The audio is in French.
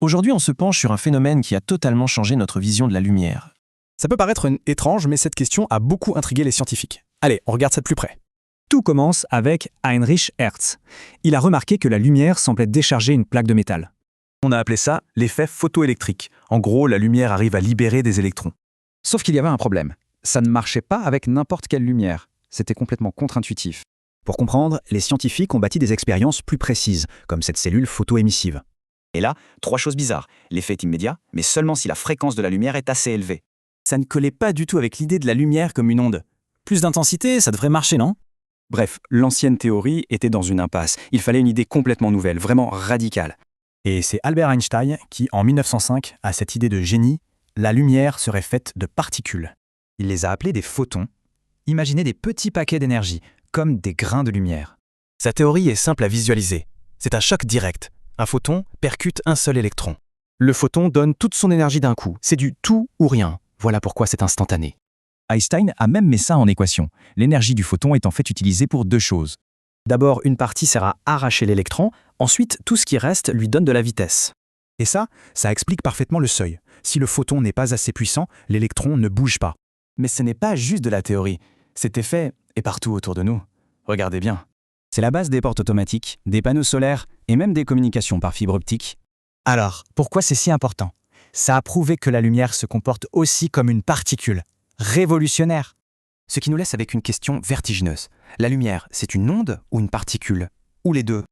Aujourd'hui, on se penche sur un phénomène qui a totalement changé notre vision de la lumière. Ça peut paraître étrange, mais cette question a beaucoup intrigué les scientifiques. Allez, on regarde ça de plus près. Tout commence avec Heinrich Hertz. Il a remarqué que la lumière semblait décharger une plaque de métal. On a appelé ça l'effet photoélectrique. En gros, la lumière arrive à libérer des électrons. Sauf qu'il y avait un problème. Ça ne marchait pas avec n'importe quelle lumière. C'était complètement contre-intuitif. Pour comprendre, les scientifiques ont bâti des expériences plus précises, comme cette cellule photoémissive. Et là, 3 choses bizarres. L'effet est immédiat, mais seulement si la fréquence de la lumière est assez élevée. Ça ne collait pas du tout avec l'idée de la lumière comme une onde. Plus d'intensité, ça devrait marcher, non? Bref, l'ancienne théorie était dans une impasse. Il fallait une idée complètement nouvelle, vraiment radicale. Et c'est Albert Einstein qui, en 1905, a cette idée de génie, la lumière serait faite de particules. Il les a appelés des photons. Imaginez des petits paquets d'énergie, comme des grains de lumière. Sa théorie est simple à visualiser. C'est un choc direct. Un photon percute un seul électron. Le photon donne toute son énergie d'un coup. C'est du tout ou rien. Voilà pourquoi c'est instantané. Einstein a même mis ça en équation. L'énergie du photon est en fait utilisée pour 2 choses. D'abord, une partie sert à arracher l'électron, ensuite, tout ce qui reste lui donne de la vitesse. Et ça explique parfaitement le seuil. Si le photon n'est pas assez puissant, l'électron ne bouge pas. Mais ce n'est pas juste de la théorie. Cet effet est partout autour de nous. Regardez bien. C'est la base des portes automatiques, des panneaux solaires et même des communications par fibre optique. Alors, pourquoi c'est si important? Ça a prouvé que la lumière se comporte aussi comme une particule. Révolutionnaire. Ce qui nous laisse avec une question vertigineuse. La lumière, c'est une onde ou une particule? Ou les deux?